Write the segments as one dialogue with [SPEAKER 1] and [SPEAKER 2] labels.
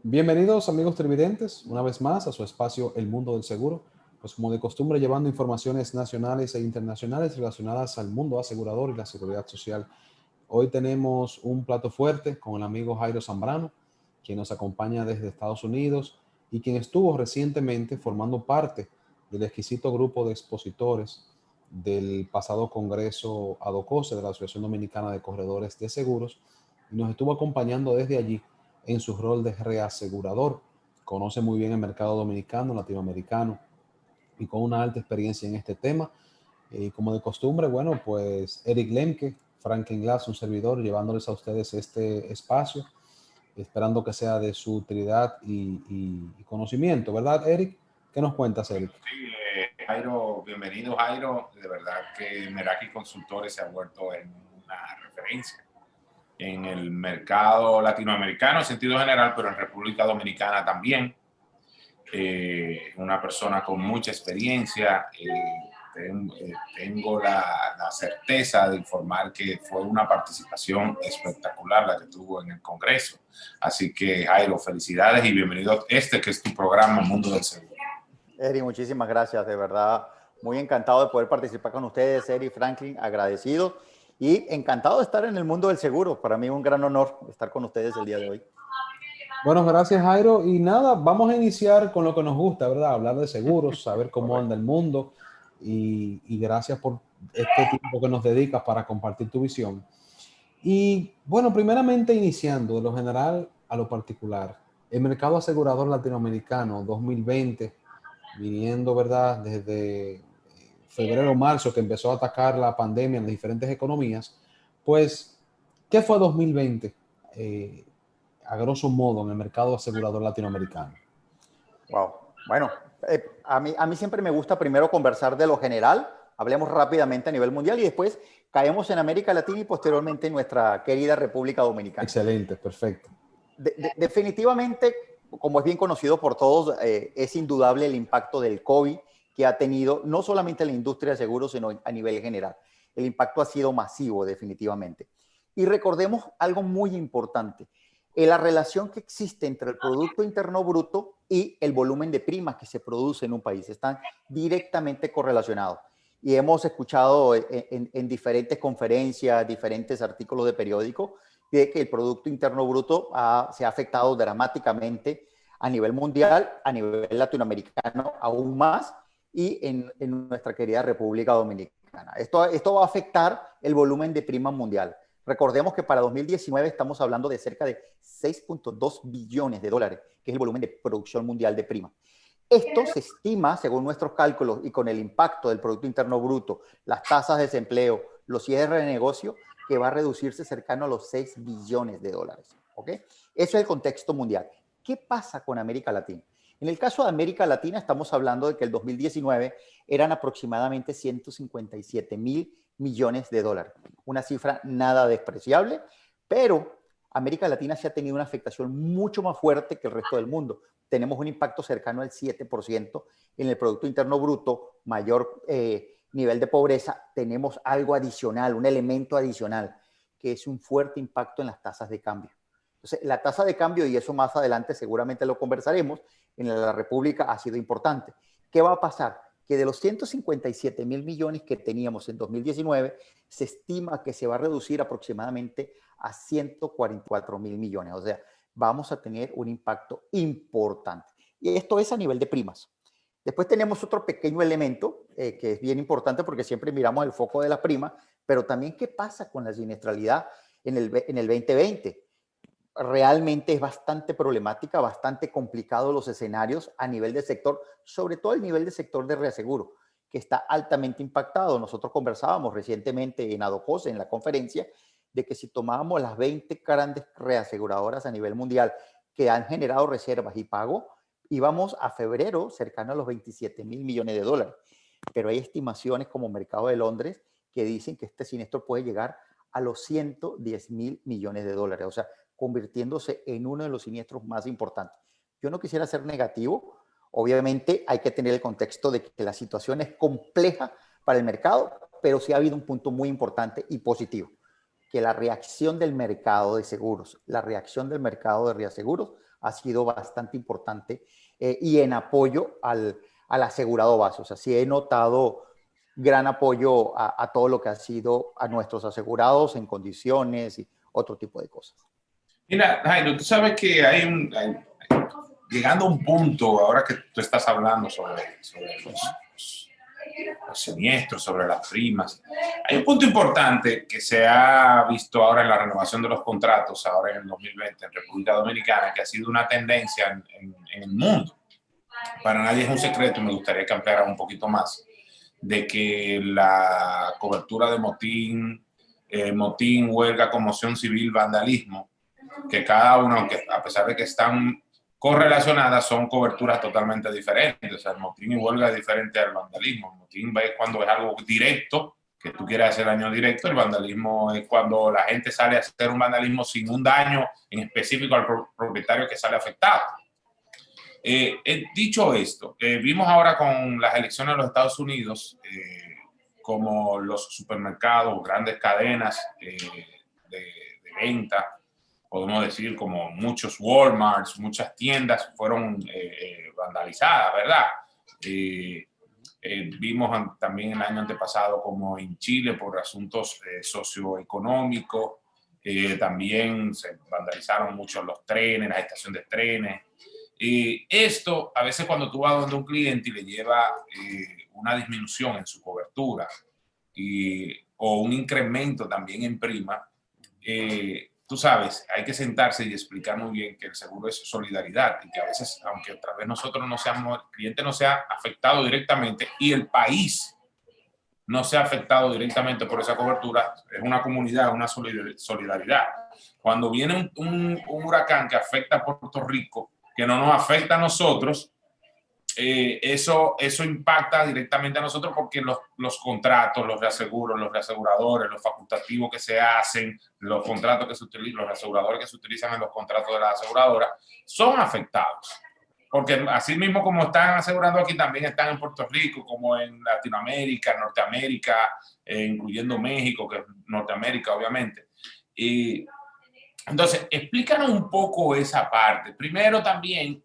[SPEAKER 1] Bienvenidos amigos televidentes, una vez más a su espacio El Mundo del Seguro, pues como de costumbre llevando informaciones nacionales e internacionales relacionadas al mundo asegurador y la seguridad social. Hoy tenemos un plato fuerte con el amigo Jairo Zambrano, quien nos acompaña desde Estados Unidos y quien estuvo recientemente formando parte del exquisito grupo de expositores del pasado Congreso ADOCOSE de la Asociación Dominicana de Corredores de Seguros y nos estuvo acompañando desde allí en su rol de reasegurador. Conoce muy bien el mercado dominicano, latinoamericano y con una alta experiencia en este tema. Y como de costumbre, bueno, pues Eric Lemke, Franklin Glass, un servidor, llevándoles a ustedes este espacio, esperando que sea de su utilidad y conocimiento, ¿verdad, Eric? ¿Qué nos cuentas, Eric?
[SPEAKER 2] Sí, Jairo, bienvenido Jairo. De verdad que Meraki Consultores se ha vuelto en una referencia en el mercado latinoamericano en sentido general, pero en República Dominicana también. Una persona con mucha experiencia. Tengo la certeza de informar que fue una participación espectacular la que tuvo en el Congreso. Así que, Jairo, felicidades y bienvenido a este que es tu programa Mundo del Seguro.
[SPEAKER 3] Eri, muchísimas gracias, de verdad, muy encantado de poder participar con ustedes, Eri, Franklin, agradecido y encantado de estar en el mundo del seguro. Para mí es un gran honor estar con ustedes el día de hoy.
[SPEAKER 1] Bueno, gracias, Jairo. Y nada, vamos a iniciar con lo que nos gusta, ¿verdad? Hablar de seguros, saber cómo anda el mundo y gracias por este tiempo que nos dedicas para compartir tu visión. Y bueno, primeramente iniciando de lo general a lo particular, el mercado asegurador latinoamericano 2020, viniendo, ¿verdad? Desde febrero o marzo que empezó a atacar la pandemia en las diferentes economías, pues, ¿qué fue 2020? A grosso modo en el mercado asegurador latinoamericano.
[SPEAKER 3] Wow. Bueno, a mí siempre me gusta primero conversar de lo general, hablemos rápidamente a nivel mundial y después caemos en América Latina y posteriormente en nuestra querida República Dominicana.
[SPEAKER 1] Excelente, perfecto.
[SPEAKER 3] Definitivamente, como es bien conocido por todos, es indudable el impacto del COVID que ha tenido no solamente en la industria de seguros, sino a nivel general. El impacto ha sido masivo, definitivamente. Y recordemos algo muy importante, la relación que existe entre el Producto Interno Bruto y el volumen de primas que se produce en un país. Están directamente correlacionados. Y hemos escuchado en diferentes conferencias, diferentes artículos de periódico, de que el Producto Interno Bruto se ha afectado dramáticamente a nivel mundial, a nivel latinoamericano aún más, y en nuestra querida República Dominicana. Esto va a afectar el volumen de prima mundial. Recordemos que para 2019 estamos hablando de cerca de 6.2 billones de dólares, que es el volumen de producción mundial de prima. Esto se estima, según nuestros cálculos y con el impacto del Producto Interno Bruto, las tasas de desempleo, los cierres de negocio, que va a reducirse cercano a los 6 billones de dólares. ¿Ok? Eso es el contexto mundial. ¿Qué pasa con América Latina? En el caso de América Latina estamos hablando de que el 2019 eran aproximadamente 157 mil millones de dólares. Una cifra nada despreciable, pero América Latina sí ha tenido una afectación mucho más fuerte que el resto del mundo. Tenemos un impacto cercano al 7% en el Producto Interno Bruto, mayor nivel de pobreza. Tenemos algo adicional, un elemento adicional, que es un fuerte impacto en las tasas de cambio. Entonces, la tasa de cambio, y eso más adelante seguramente lo conversaremos, en la República ha sido importante. ¿Qué va a pasar? Que de los 157 mil millones que teníamos en 2019, se estima que se va a reducir aproximadamente a 144 mil millones. O sea, vamos a tener un impacto importante. Y esto es a nivel de primas. Después tenemos otro pequeño elemento que es bien importante porque siempre miramos el foco de la prima, pero también qué pasa con la siniestralidad en el 2020. Realmente es bastante problemática, bastante complicado los escenarios a nivel de sector, sobre todo el nivel de sector de reaseguro, que está altamente impactado. Nosotros conversábamos recientemente en ADOCOS, en la conferencia, de que si tomábamos las 20 grandes reaseguradoras a nivel mundial que han generado reservas y pago, íbamos a febrero cercano a los 27 mil millones de dólares. Pero hay estimaciones como Mercado de Londres que dicen que este siniestro puede llegar a los 110 mil millones de dólares. O sea, convirtiéndose en uno de los siniestros más importantes. Yo no quisiera ser negativo, obviamente hay que tener el contexto de que la situación es compleja para el mercado, pero sí ha habido un punto muy importante y positivo, que la reacción del mercado de seguros, la reacción del mercado de reaseguros ha sido bastante importante y en apoyo al asegurado base. O sea, sí he notado gran apoyo a todo lo que ha sido a nuestros asegurados en condiciones y otro tipo de cosas.
[SPEAKER 2] Mira, Jairo, tú sabes que llegando a un punto, ahora que tú estás hablando sobre los siniestros, sobre las primas, hay un punto importante que se ha visto ahora en la renovación de los contratos, ahora en el 2020 en República Dominicana, que ha sido una tendencia en el mundo. Para nadie es un secreto, me gustaría que ampliara un poquito más, de que la cobertura de motín, huelga, conmoción civil, vandalismo, que cada uno, aunque a pesar de que están correlacionadas, son coberturas totalmente diferentes. O sea, el motín y huelga es diferente al vandalismo. El motín es cuando es algo directo, que tú quieres hacer daño directo. El vandalismo es cuando la gente sale a hacer un vandalismo sin un daño en específico al propietario que sale afectado. Dicho esto, vimos ahora con las elecciones de los Estados Unidos como los supermercados, grandes cadenas de venta, podemos decir como muchos Walmarts, muchas tiendas fueron vandalizadas, ¿verdad? Vimos también el año antepasado como en Chile por asuntos socioeconómicos, también se vandalizaron mucho los trenes, las estaciones de trenes. Esto, a veces cuando tú vas donde un cliente y le lleva una disminución en su cobertura o un incremento también en prima, tú sabes, hay que sentarse y explicar muy bien que el seguro es solidaridad y que a veces, aunque otra vez nosotros no seamos, el cliente no sea afectado directamente y el país no sea afectado directamente por esa cobertura, es una comunidad, una solidaridad. Cuando viene un huracán que afecta a Puerto Rico, que no nos afecta a nosotros, eso impacta directamente a nosotros porque los contratos, los reaseguros, los reaseguradores, los facultativos que se hacen, los contratos que se utilizan, los reaseguradores que se utilizan en los contratos de la aseguradora, son afectados. Porque así mismo como están asegurando aquí, también están en Puerto Rico, como en Latinoamérica, Norteamérica, incluyendo México, que es Norteamérica, obviamente. Y entonces, explícanos un poco esa parte. Primero también,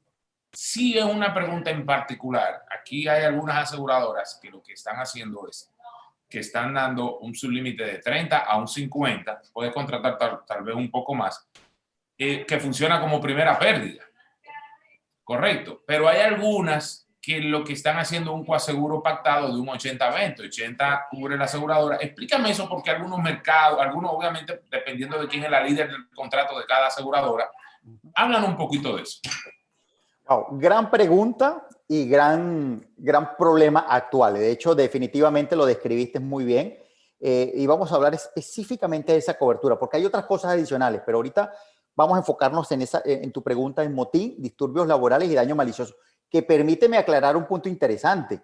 [SPEAKER 2] sí es una pregunta en particular. Aquí hay algunas aseguradoras que lo que están haciendo es que están dando un sublímite de 30 a un 50, puedes contratar tal vez un poco más, que funciona como primera pérdida. Correcto, pero hay algunas que lo que están haciendo un coaseguro pactado de un 80-20, 80 cubre la aseguradora. Explícame eso porque algunos mercados, algunos obviamente dependiendo de quién es la líder del contrato de cada aseguradora, hablan un poquito de eso.
[SPEAKER 3] Wow, gran pregunta y gran problema actual. De hecho, definitivamente lo describiste muy bien y vamos a hablar específicamente de esa cobertura porque hay otras cosas adicionales, pero ahorita vamos a enfocarnos en tu pregunta en motín, disturbios laborales y daño malicioso, que permíteme aclarar un punto interesante.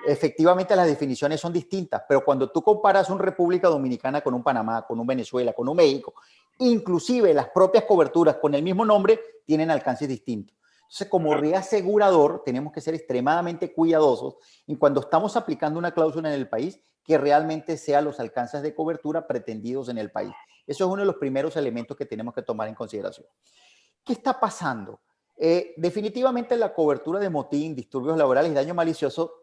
[SPEAKER 3] Efectivamente, las definiciones son distintas, pero cuando tú comparas un República Dominicana con un Panamá, con un Venezuela, con un México, inclusive las propias coberturas con el mismo nombre tienen alcances distintos. Entonces, como reasegurador, tenemos que ser extremadamente cuidadosos en cuando estamos aplicando una cláusula en el país que realmente sea los alcances de cobertura pretendidos en el país. Eso es uno de los primeros elementos que tenemos que tomar en consideración. ¿Qué está pasando? Definitivamente la cobertura de motín, disturbios laborales y daño malicioso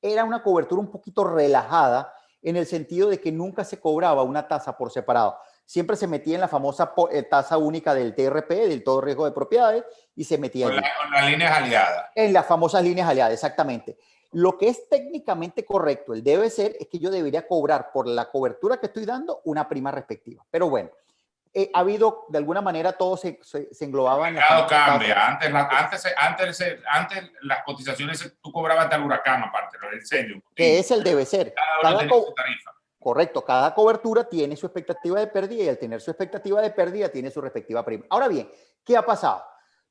[SPEAKER 3] era una cobertura un poquito relajada en el sentido de que nunca se cobraba una tasa por separado. Siempre se metía en la famosa tasa única del TRP, del todo riesgo de propiedades, y se metía
[SPEAKER 2] con las líneas aliadas.
[SPEAKER 3] En las famosas líneas aliadas, exactamente. Lo que es técnicamente correcto, el debe ser, es que yo debería cobrar por la cobertura que estoy dando una prima respectiva. Pero bueno, ha habido, de alguna manera, todo se englobaba en la...
[SPEAKER 2] El mercado cambia. Antes las cotizaciones tú cobrabas hasta el huracán, aparte, lo del serio.
[SPEAKER 3] Que es el debe ser.
[SPEAKER 2] Cada uno tiene su tarifa.
[SPEAKER 3] Correcto, cada cobertura tiene su expectativa de pérdida y al tener su expectativa de pérdida tiene su respectiva prima. Ahora bien, ¿qué ha pasado?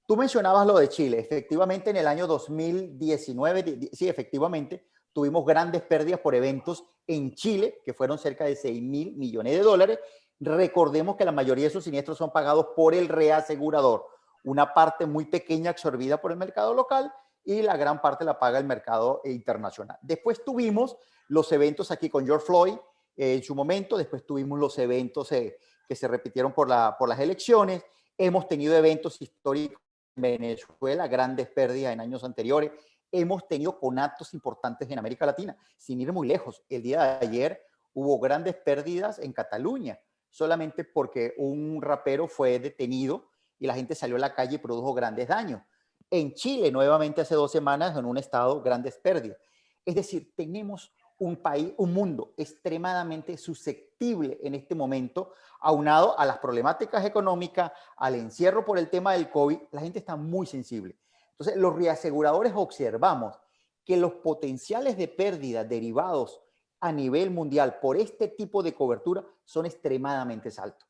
[SPEAKER 3] Tú mencionabas lo de Chile. Efectivamente, en el año 2019, sí, efectivamente, tuvimos grandes pérdidas por eventos en Chile, que fueron cerca de 6.000 millones de dólares. Recordemos que la mayoría de esos siniestros son pagados por el reasegurador. Una parte muy pequeña absorbida por el mercado local y la gran parte la paga el mercado internacional. Después tuvimos los eventos aquí con George Floyd en su momento. Después tuvimos los eventos que se repitieron por las elecciones. Hemos tenido eventos históricos Venezuela, grandes pérdidas en años anteriores. Hemos tenido conatos importantes en América Latina, sin ir muy lejos. El día de ayer hubo grandes pérdidas en Cataluña, solamente porque un rapero fue detenido y la gente salió a la calle y produjo grandes daños. En Chile, nuevamente hace 2 semanas, en un estado, grandes pérdidas. Es decir, tenemos un país, un mundo extremadamente susceptible en este momento, aunado a las problemáticas económicas, al encierro por el tema del COVID. La gente está muy sensible. Entonces, los reaseguradores observamos que los potenciales de pérdida derivados a nivel mundial por este tipo de cobertura son extremadamente altos.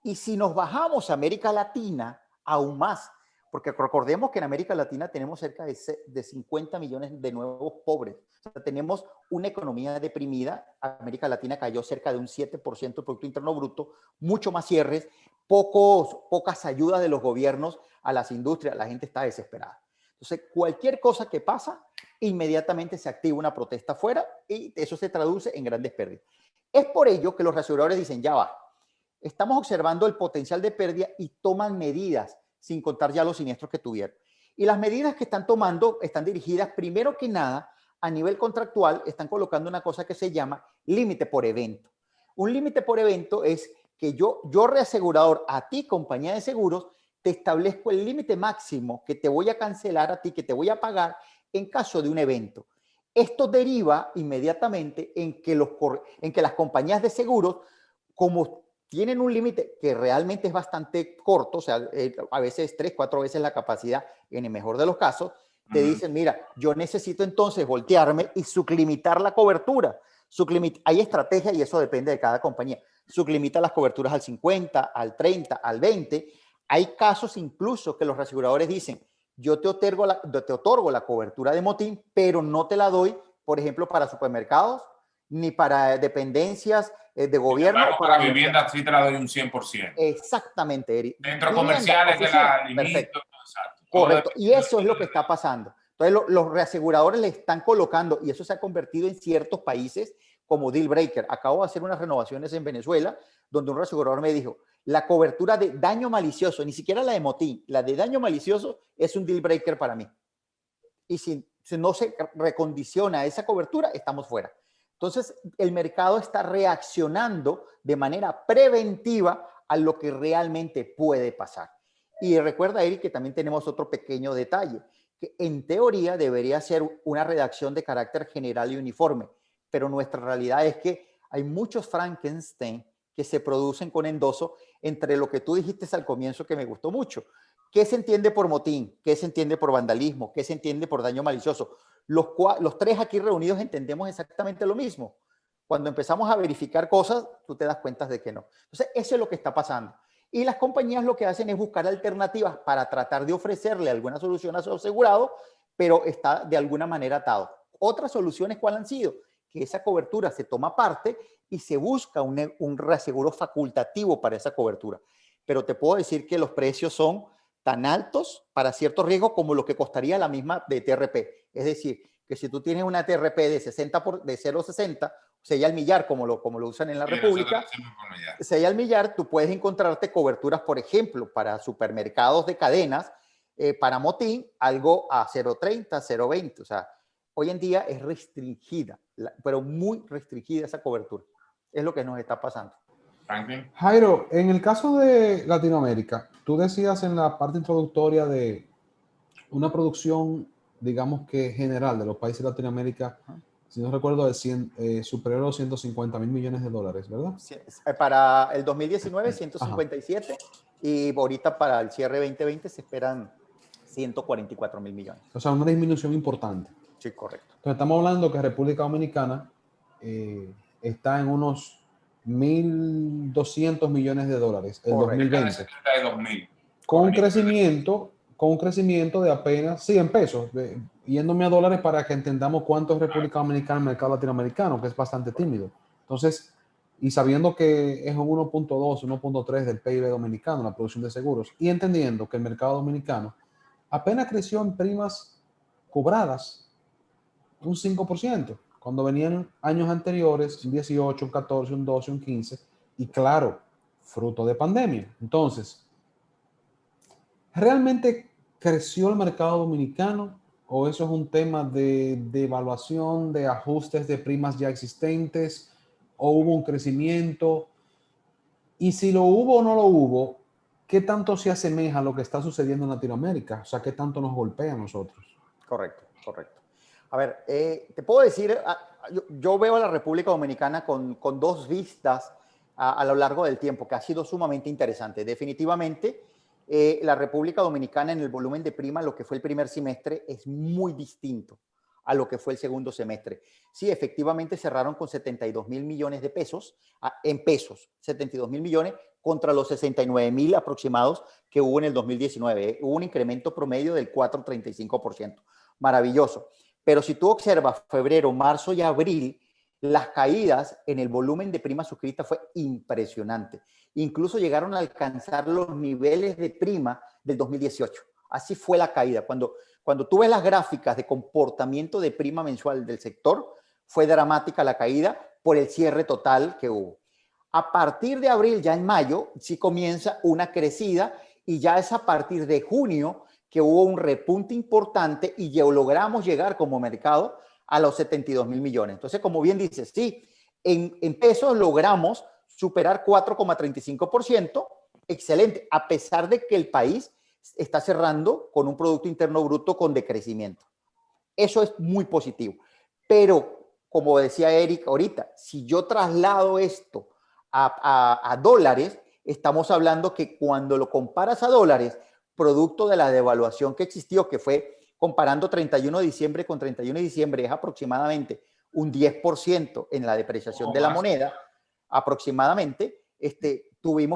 [SPEAKER 3] Y si nos bajamos a América Latina, aún más, porque recordemos que en América Latina tenemos cerca de 50 millones de nuevos pobres. O sea, tenemos una economía deprimida. América Latina cayó cerca de un 7% del Producto Interno Bruto, mucho más cierres, pocas ayudas de los gobiernos a las industrias. La gente está desesperada. Entonces, cualquier cosa que pasa, inmediatamente se activa una protesta afuera y eso se traduce en grandes pérdidas. Es por ello que los reaseguradores dicen, ya va, estamos observando el potencial de pérdida y toman medidas, sin contar ya los siniestros que tuvieron. Y las medidas que están tomando están dirigidas, primero que nada, a nivel contractual, están colocando una cosa que se llama límite por evento. Un límite por evento es que yo reasegurador, a ti, compañía de seguros, te establezco el límite máximo que te voy a cancelar a ti, que te voy a pagar en caso de un evento. Esto deriva inmediatamente en que las compañías de seguros, como tienen un límite que realmente es bastante corto, o sea, a veces 3, 4 veces la capacidad, en el mejor de los casos, te dicen, mira, yo necesito entonces voltearme y sublimitar la cobertura. Hay estrategias y eso depende de cada compañía. Sublimita las coberturas al 50, al 30, al 20. Hay casos incluso que los reaseguradores dicen, yo te otorgo la cobertura de motín, pero no te la doy, por ejemplo, para supermercados, ni para dependencias de gobierno.
[SPEAKER 2] Claro, para vivienda sí te la doy un 100%.
[SPEAKER 3] Exactamente, Eric.
[SPEAKER 2] Centros comerciales te la limito.
[SPEAKER 3] Exacto. Correcto. Y eso es lo que está pasando. Entonces, los reaseguradores le están colocando, y eso se ha convertido en ciertos países como deal breaker. Acabo de hacer unas renovaciones en Venezuela, donde un reasegurador me dijo, la cobertura de daño malicioso, ni siquiera la de motín, la de daño malicioso es un deal breaker para mí. Y si no se recondiciona esa cobertura, estamos fuera. Entonces, el mercado está reaccionando de manera preventiva a lo que realmente puede pasar. Y recuerda, Eric, que también tenemos otro pequeño detalle, que en teoría debería ser una redacción de carácter general y uniforme, pero nuestra realidad es que hay muchos Frankenstein que se producen con endoso entre lo que tú dijiste al comienzo que me gustó mucho. ¿Qué se entiende por motín? ¿Qué se entiende por vandalismo? ¿Qué se entiende por daño malicioso? Los tres aquí reunidos entendemos exactamente lo mismo. Cuando empezamos a verificar cosas, tú te das cuenta de que no. Entonces, eso es lo que está pasando. Y las compañías lo que hacen es buscar alternativas para tratar de ofrecerle alguna solución a su asegurado, pero está de alguna manera atado. Otras soluciones, ¿cuáles han sido? Que esa cobertura se toma parte y se busca un reaseguro facultativo para esa cobertura. Pero te puedo decir que los precios son tan altos para ciertos riesgos como lo que costaría la misma de TRP. Es decir, que si tú tienes una TRP de 0,60, 6 al millar, como lo usan en la República, 6 al millar, tú puedes encontrarte coberturas, por ejemplo, para supermercados de cadenas, para motín, algo a 0,30, 0,20. O sea, hoy en día es restringida, pero muy restringida esa cobertura. Es lo que nos está pasando.
[SPEAKER 2] Franklin.
[SPEAKER 1] Jairo, en el caso de Latinoamérica, tú decías en la parte introductoria de una producción, digamos que general de los países de Latinoamérica, si no recuerdo, de superior a los 150.000 millones de dólares, ¿verdad?
[SPEAKER 3] Sí, para el 2019, 157, y ahorita para el cierre 2020 se esperan 144.000 millones.
[SPEAKER 1] O sea, una disminución importante.
[SPEAKER 3] Sí, correcto.
[SPEAKER 1] Entonces, estamos hablando que República Dominicana está en unos 1.200 millones de dólares en 2020. Con un crecimiento de apenas, sí, en pesos, yéndome a dólares para que entendamos cuánto es República Dominicana en el mercado latinoamericano, que es bastante tímido. Entonces, y sabiendo que es un 1.2, 1.3 del PIB dominicano, la producción de seguros, y entendiendo que el mercado dominicano apenas creció en primas cobradas un 5%, cuando venían años anteriores, un 18, un 14, un 12, un 15, y claro, fruto de pandemia. Entonces, realmente, ¿creció el mercado dominicano o eso es un tema de evaluación, de ajustes de primas ya existentes o hubo un crecimiento? Y si lo hubo o no lo hubo, ¿qué tanto se asemeja a lo que está sucediendo en Latinoamérica? O sea, ¿qué tanto nos golpea a nosotros?
[SPEAKER 3] Correcto, correcto. A ver, te puedo decir, yo veo a la República Dominicana con dos vistas a lo largo del tiempo, que ha sido sumamente interesante. Definitivamente, la República Dominicana en el volumen de prima, lo que fue el primer semestre, es muy distinto a lo que fue el segundo semestre. Sí, efectivamente cerraron con 72.000 millones de pesos, en pesos, 72.000 millones contra los 69.000 aproximados que hubo en el 2019. Hubo un incremento promedio del 4,35%. Maravilloso. Pero si tú observas febrero, marzo y abril, las caídas en el volumen de prima suscrita fue impresionante. Incluso llegaron a alcanzar los niveles de prima del 2018. Así fue la caída. Cuando tú ves las gráficas de comportamiento de prima mensual del sector, fue dramática la caída por el cierre total que hubo. A partir de abril, ya en mayo, sí comienza una crecida y ya es a partir de junio que hubo un repunte importante y ya logramos llegar como mercado a los 72.000 millones. Entonces, como bien dices, sí, en pesos logramos superar 4,35%, excelente, a pesar de que el país está cerrando con un Producto Interno Bruto con decrecimiento. Eso es muy positivo. Pero, como decía Eric ahorita, si yo traslado esto a dólares, estamos hablando que cuando lo comparas a dólares, producto de la devaluación que existió, que fue comparando 31 de diciembre con 31 de diciembre, es aproximadamente un 10% en la depreciación de la moneda, aproximadamente,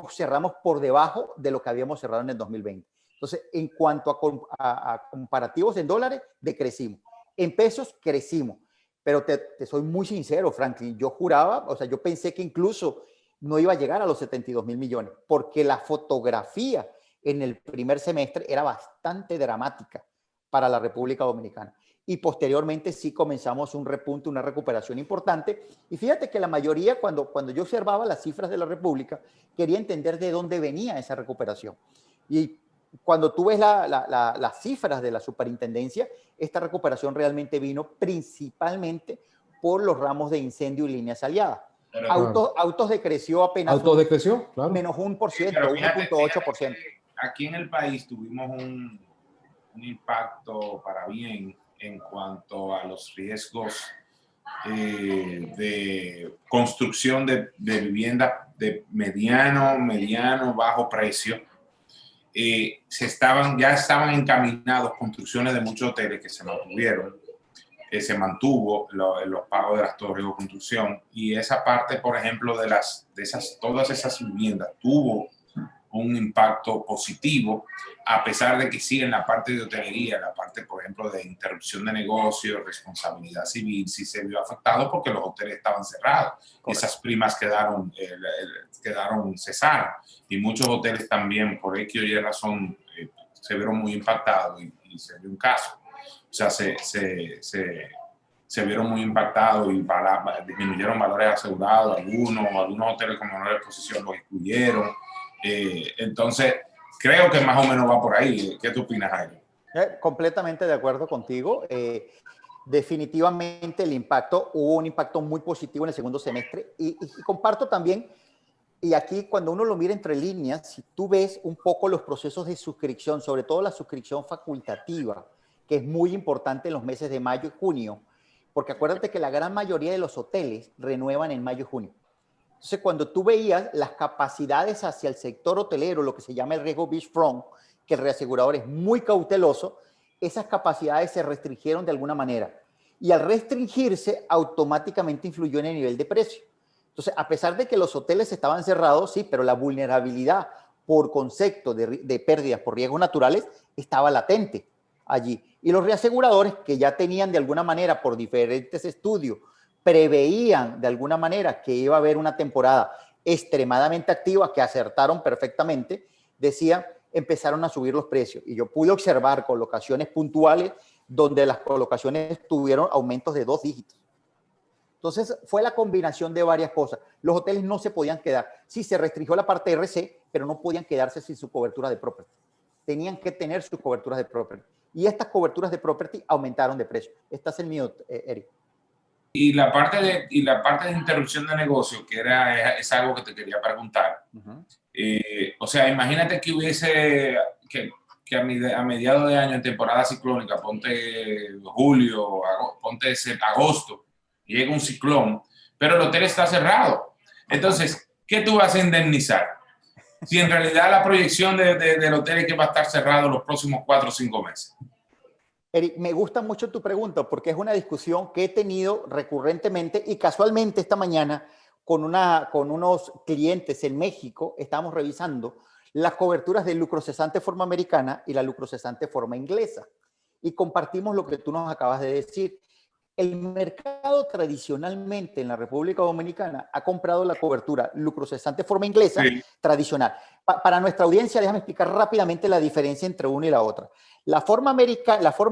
[SPEAKER 3] cerramos por debajo de lo que habíamos cerrado en el 2020. Entonces, en cuanto a comparativos en dólares, decrecimos. En pesos, crecimos. Pero te soy muy sincero, Franklin, yo juraba, o sea, yo pensé que incluso no iba a llegar a los 72.000 millones, porque la fotografía en el primer semestre era bastante dramática para la República Dominicana. Y posteriormente sí comenzamos un repunte, una recuperación importante. Y fíjate que la mayoría, cuando yo observaba las cifras de la República, quería entender de dónde venía esa recuperación. Y cuando tú ves las cifras de la superintendencia, esta recuperación realmente vino principalmente por los ramos de incendio y líneas aliadas. Autos decreció apenas
[SPEAKER 1] ¿Autos decreció? Claro.
[SPEAKER 3] Menos 1%, 1,8%.
[SPEAKER 2] Aquí en el país tuvimos un impacto para bien en cuanto a los riesgos de construcción de vivienda de mediano, bajo precio. Ya estaban encaminados construcciones de muchos hoteles que se mantuvieron. Se mantuvo los pagos de las torres de construcción, y esa parte, por ejemplo, todas esas viviendas tuvo un impacto positivo, a pesar de que sí en la parte de hotelería, la parte, por ejemplo, de interrupción de negocios, responsabilidad civil, sí se vio afectado porque los hoteles estaban cerrados. Correcto. Esas primas cesaron, y muchos hoteles también, por X o Y razón, se vieron muy impactados, y se dio un caso. O sea, se vieron muy impactados y disminuyeron valores asegurados. Algunos hoteles con menor exposición los excluyeron. Entonces, creo que más o menos va por ahí. ¿Qué tú opinas, Jairo?
[SPEAKER 3] Completamente de acuerdo contigo. Definitivamente hubo un impacto muy positivo en el segundo semestre. Y comparto también, y aquí cuando uno lo mira entre líneas, si tú ves un poco los procesos de suscripción, sobre todo la suscripción facultativa, que es muy importante en los meses de mayo y junio, porque acuérdate que la gran mayoría de los hoteles renuevan en mayo y junio. Entonces, cuando tú veías las capacidades hacia el sector hotelero, lo que se llama el riesgo beachfront, que el reasegurador es muy cauteloso, esas capacidades se restringieron de alguna manera. Y al restringirse, automáticamente influyó en el nivel de precio. Entonces, a pesar de que los hoteles estaban cerrados, sí, pero la vulnerabilidad por concepto de pérdidas por riesgos naturales estaba latente allí. Y los reaseguradores, que ya tenían de alguna manera, por diferentes estudios, preveían de alguna manera que iba a haber una temporada extremadamente activa, que acertaron perfectamente, empezaron a subir los precios. Y yo pude observar colocaciones puntuales donde las colocaciones tuvieron aumentos de 2 dígitos. Entonces, fue la combinación de varias cosas. Los hoteles no se podían quedar. Sí, se restringió la parte RC, pero no podían quedarse sin su cobertura de property. tenían que tener sus coberturas de property. Y estas coberturas de property aumentaron de precio. Estás en mute, Eric.
[SPEAKER 2] Y la parte de interrupción de negocio, que es algo que te quería preguntar. O sea, imagínate que hubiese, que a mediados de año, en temporada ciclónica, ponte julio, ponte agosto, llega un ciclón, pero el hotel está cerrado. Entonces, ¿qué tú vas a indemnizar? Si en realidad la proyección del hotel es que va a estar cerrado los próximos 4 o 5 meses.
[SPEAKER 3] Eric, me gusta mucho tu pregunta porque es una discusión que he tenido recurrentemente y casualmente esta mañana con unos clientes en México estamos revisando las coberturas de lucro cesante forma americana y la lucro cesante forma inglesa. Y compartimos lo que tú nos acabas de decir. El mercado tradicionalmente en la República Dominicana ha comprado la cobertura lucro cesante forma inglesa tradicional. Para nuestra audiencia, déjame explicar rápidamente la diferencia entre una y la otra. La forma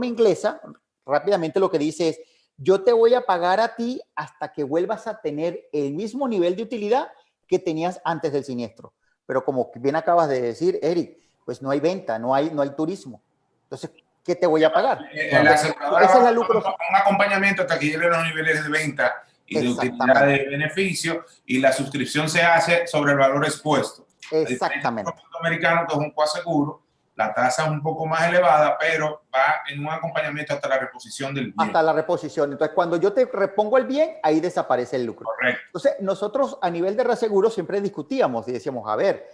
[SPEAKER 3] inglesa, rápidamente lo que dice es, yo te voy a pagar a ti hasta que vuelvas a tener el mismo nivel de utilidad que tenías antes del siniestro. Pero como bien acabas de decir, Eric, pues no hay venta, no hay turismo. Entonces, ¿qué te voy a pagar?
[SPEAKER 2] La aseguradora
[SPEAKER 3] esa es la lucro.
[SPEAKER 2] Un acompañamiento hasta que lleguen los niveles de venta y de utilidad de beneficio, y la suscripción se hace sobre el valor expuesto.
[SPEAKER 3] Exactamente.
[SPEAKER 2] El americano, que es un coaseguro, la tasa es un poco más elevada, pero va en un acompañamiento hasta la reposición del bien.
[SPEAKER 3] Hasta la reposición. Entonces, cuando yo te repongo el bien, ahí desaparece el lucro.
[SPEAKER 2] Correcto.
[SPEAKER 3] Entonces, nosotros a nivel de reaseguro siempre discutíamos y decíamos, a ver,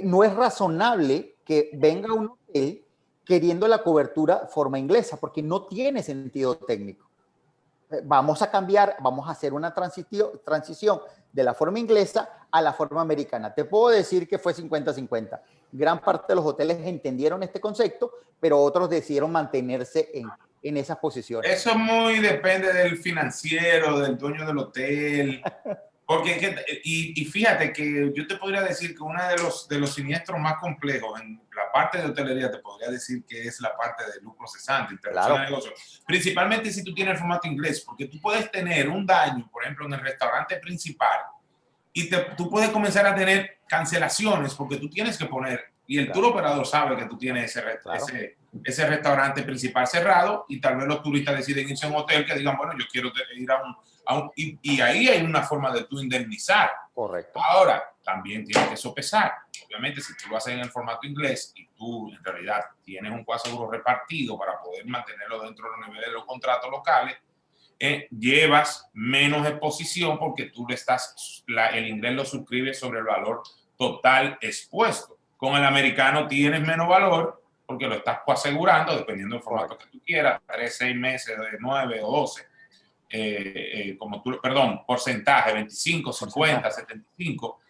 [SPEAKER 3] no es razonable que venga un hotel queriendo la cobertura forma inglesa, porque no tiene sentido técnico. Vamos a cambiar, vamos a hacer una transición de la forma inglesa a la forma americana. Te puedo decir que fue 50-50. Gran parte de los hoteles entendieron este concepto, pero otros decidieron mantenerse en esas posiciones.
[SPEAKER 2] Eso muy depende del financiero, del dueño del hotel. Porque, y fíjate que yo te podría decir que uno de los siniestros más complejos en la parte de hotelería, te podría decir que es la parte de lucro cesante, interrupción de negocio. Principalmente si tú tienes el formato inglés, porque tú puedes tener un daño, por ejemplo, en el restaurante principal, y tú puedes comenzar a tener cancelaciones porque tú tienes que poner, y el tour operador sabe que tú tienes ese restaurante principal cerrado, y tal vez los turistas deciden irse a un hotel que digan, bueno, yo quiero ir a un y ahí hay una forma de tú indemnizar.
[SPEAKER 3] Correcto.
[SPEAKER 2] Ahora, también tienes que sopesar. Obviamente, si tú lo haces en el formato inglés y tú en realidad tienes un coaseguro repartido para poder mantenerlo dentro de los niveles de los contratos locales, llevas menos exposición porque tú el inglés lo suscribes sobre el valor total expuesto. Con el americano tienes menos valor porque lo estás coasegurando dependiendo del formato que tú quieras, 3, 6 meses, 9 o 12. Porcentaje, 25, 50, 75.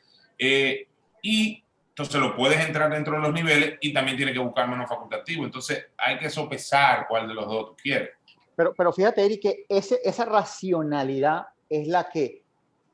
[SPEAKER 2] Y entonces lo puedes entrar dentro de los niveles y también tiene que buscar menos facultativo. Entonces hay que sopesar cuál de los dos tú quieres.
[SPEAKER 3] Pero fíjate, Eric, que esa racionalidad es la que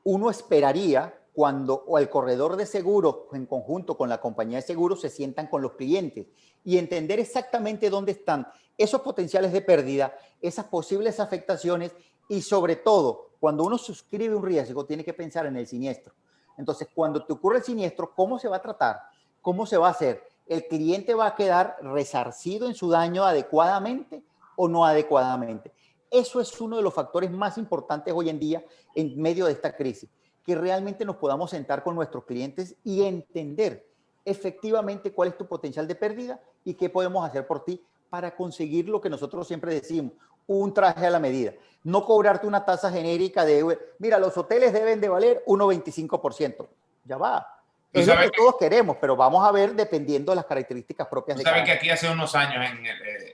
[SPEAKER 3] uno esperaría cuando el corredor de seguros en conjunto con la compañía de seguros se sientan con los clientes y entender exactamente dónde están esos potenciales de pérdida, esas posibles afectaciones y sobre todo, cuando uno suscribe un riesgo, tiene que pensar en el siniestro. Entonces, cuando te ocurre el siniestro, ¿cómo se va a tratar? ¿Cómo se va a hacer? ¿El cliente va a quedar resarcido en su daño adecuadamente o no adecuadamente? Eso es uno de los factores más importantes hoy en día en medio de esta crisis, que realmente nos podamos sentar con nuestros clientes y entender efectivamente cuál es tu potencial de pérdida y qué podemos hacer por ti para conseguir lo que nosotros siempre decimos, un traje a la medida. No cobrarte una tasa genérica de, mira, los hoteles deben de valer 1,25%. Ya va. Es lo que todos queremos, pero vamos a ver dependiendo de las características propias de cada uno.
[SPEAKER 2] Sabes que aquí hace unos años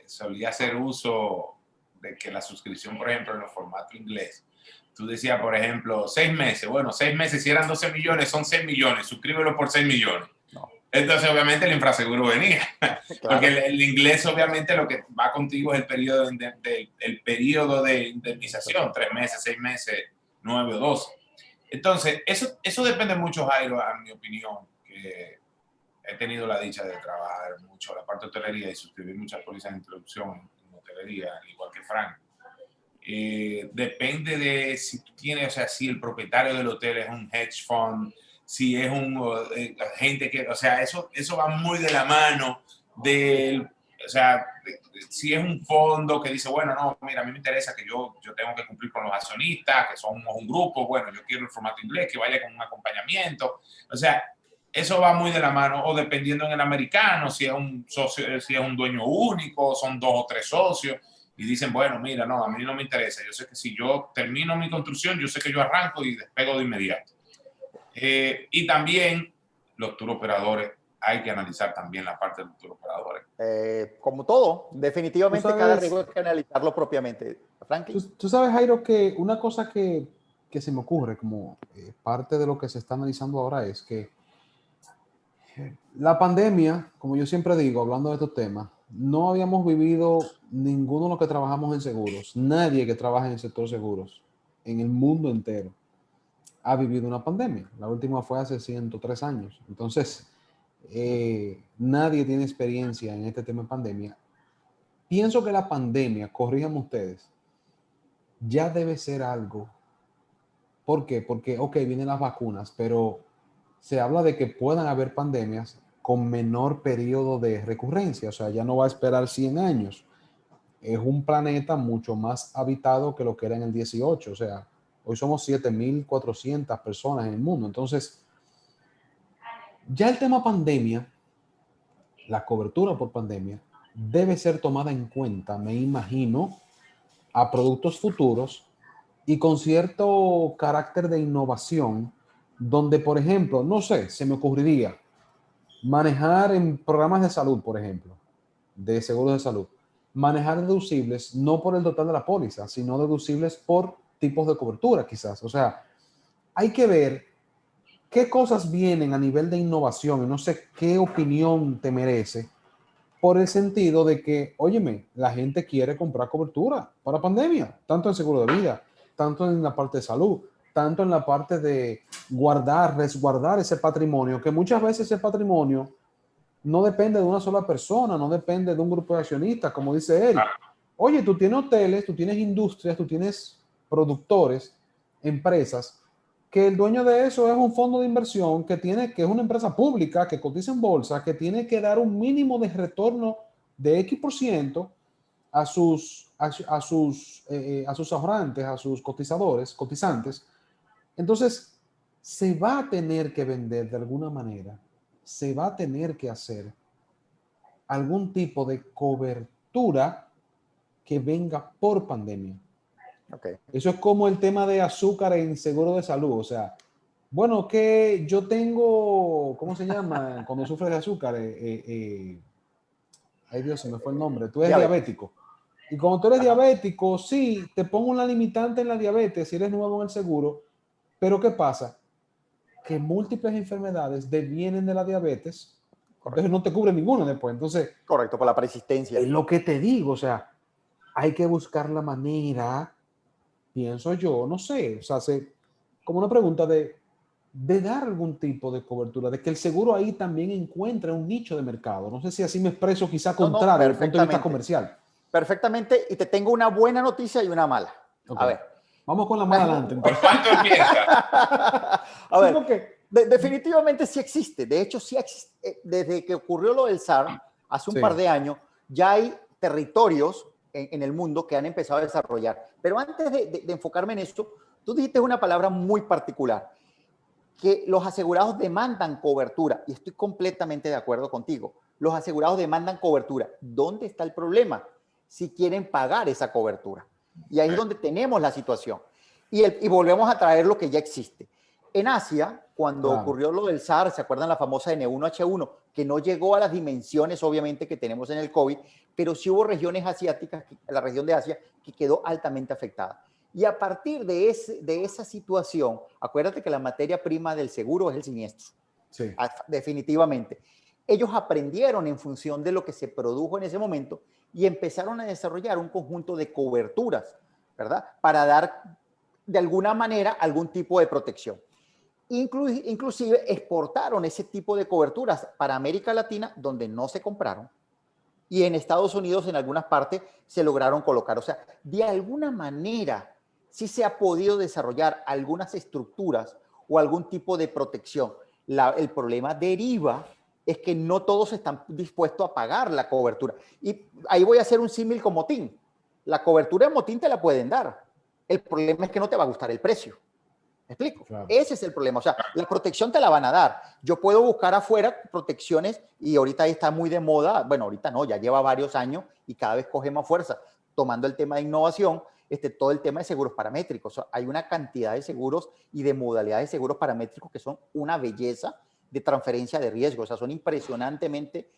[SPEAKER 2] solía hacer uso de que la suscripción, por ejemplo, en el formato inglés, tú decías, por ejemplo, 6 meses. Bueno, 6 meses, si eran 12 millones, son 6 millones. Suscríbelo por 6 millones. No. Entonces, obviamente, el infraseguro venía. Claro. Porque el inglés, obviamente, lo que va contigo es el periodo de indemnización. 3 meses, 6 meses, 9 o 12. Entonces, eso depende mucho, Jairo, a mi opinión, que he tenido la dicha de trabajar mucho la parte de hotelería y suscribir muchas pólizas de introducción en hotelería, al igual que Frank. Depende de si tú tienes, o sea, si el propietario del hotel es un hedge fund, si es un gente que, o sea, eso va muy de la mano o sea, si es un fondo que dice, bueno, no, mira, a mí me interesa que yo tengo que cumplir con los accionistas, que somos un grupo, bueno, yo quiero el formato inglés, que vaya con un acompañamiento. O sea, eso va muy de la mano, o dependiendo en el americano, si es un socio, si es un dueño único, son 2 o 3 socios, y dicen, bueno, mira, no, a mí no me interesa. Yo sé que si yo termino mi construcción, yo sé que yo arranco y despego de inmediato. Y también los tour operadores, hay que analizar también la parte de los tour operadores.
[SPEAKER 3] Como todo, definitivamente
[SPEAKER 1] sabes,
[SPEAKER 3] cada riesgo hay que analizarlo propiamente. Franklin.
[SPEAKER 1] Tú sabes, Jairo, que una cosa que se me ocurre como parte de lo que se está analizando ahora es que la pandemia, como yo siempre digo, hablando de estos temas, no habíamos vivido ninguno de los que trabajamos en seguros, nadie que trabaja en el sector seguros, en el mundo entero, ha vivido una pandemia. La última fue hace 103 años. Entonces, nadie tiene experiencia en este tema de pandemia. Pienso que la pandemia, corríjanme ustedes, ya debe ser algo. ¿Por qué? Porque, ok, vienen las vacunas, pero se habla de que puedan haber pandemias con menor periodo de recurrencia, o sea, ya no va a esperar 100 años. Es un planeta mucho más habitado que lo que era en el 18, o sea, hoy somos 7.400 personas en el mundo. Entonces, ya el tema pandemia, la cobertura por pandemia, debe ser tomada en cuenta, me imagino, a productos futuros y con cierto carácter de innovación, donde, por ejemplo, no sé, se me ocurriría manejar en programas de salud, por ejemplo, de seguros de salud, manejar deducibles no por el total de la póliza, sino deducibles por tipos de cobertura, quizás. O sea, hay que ver qué cosas vienen a nivel de innovación y no sé qué opinión te merece por el sentido de que, óyeme, la gente quiere comprar cobertura para pandemia, tanto en seguro de vida, tanto en la parte de salud, tanto en la parte de guardar, resguardar ese patrimonio, que muchas veces ese patrimonio no depende de una sola persona, no depende de un grupo de accionistas, como dice Eric. Oye, tú tienes hoteles, tú tienes industrias, tú tienes productores, empresas, que el dueño de eso es un fondo de inversión que es una empresa pública que cotiza en bolsa, que tiene que dar un mínimo de retorno de X% a sus ahorrantes, a sus cotizantes. Entonces, se va a tener que vender de alguna manera, se va a tener que hacer algún tipo de cobertura que venga por pandemia.
[SPEAKER 3] Okay.
[SPEAKER 1] Eso es como el tema de azúcar en seguro de salud. O sea, bueno, que yo tengo, ¿cómo se llama? Cuando sufres de azúcar, ay Dios, se me fue el nombre. Tú eres diabético. Y cuando tú eres diabético, sí, te pongo una limitante en la diabetes si eres nuevo en el seguro. Pero ¿qué pasa? Que múltiples enfermedades devienen de la diabetes. Correcto. Entonces no te cubre ninguna después. Entonces,
[SPEAKER 3] correcto, por la persistencia.
[SPEAKER 1] Es lo que te digo, o sea, hay que buscar la manera, pienso yo, no sé, o sea, como una pregunta de dar algún tipo de cobertura, de que el seguro ahí también encuentre un nicho de mercado. No sé si así me expreso, quizá contrario desde el punto de vista comercial.
[SPEAKER 3] Perfectamente, y te tengo una buena noticia y una mala. Okay. A ver.
[SPEAKER 1] Vamos con la mala adelante.
[SPEAKER 2] ¿Cuánto empieza?
[SPEAKER 3] A ver, porque definitivamente sí existe. De hecho, sí existe. Desde que ocurrió lo del SARS, hace un par de años, ya hay territorios en el mundo que han empezado a desarrollar. Pero antes de enfocarme en esto, tú dijiste una palabra muy particular, que los asegurados demandan cobertura, y estoy completamente de acuerdo contigo. Los asegurados demandan cobertura. ¿Dónde está el problema? Si quieren pagar esa cobertura. Y ahí es donde tenemos la situación. Y volvemos a traer lo que ya existe. En Asia, cuando ocurrió lo del SARS, ¿se acuerdan la famosa N1H1? Que no llegó a las dimensiones, obviamente, que tenemos en el COVID, pero sí hubo regiones asiáticas, la región de Asia, que quedó altamente afectada. Y a partir de esa situación, acuérdate que la materia prima del seguro es el siniestro.
[SPEAKER 1] Sí.
[SPEAKER 3] Definitivamente. Ellos aprendieron en función de lo que se produjo en ese momento y empezaron a desarrollar un conjunto de coberturas, ¿verdad? Para dar, de alguna manera, algún tipo de protección. Inclusive exportaron ese tipo de coberturas para América Latina, donde no se compraron, y en Estados Unidos, en algunas partes, se lograron colocar. O sea, de alguna manera, sí se ha podido desarrollar algunas estructuras o algún tipo de protección. El problema deriva es que no todos están dispuestos a pagar la cobertura. Y ahí voy a hacer un símil con motín. La cobertura de motín te la pueden dar. El problema es que no te va a gustar el precio. ¿Me explico?
[SPEAKER 1] Claro.
[SPEAKER 3] Ese es el problema. O sea, la protección te la van a dar. Yo puedo buscar afuera protecciones y ahorita está muy de moda. Bueno, ahorita no, ya lleva varios años y cada vez coge más fuerza. Tomando el tema de innovación, todo el tema de seguros paramétricos. O sea, hay una cantidad de seguros y de modalidades de seguros paramétricos que son una belleza de transferencia de riesgo. O sea, son impresionantemente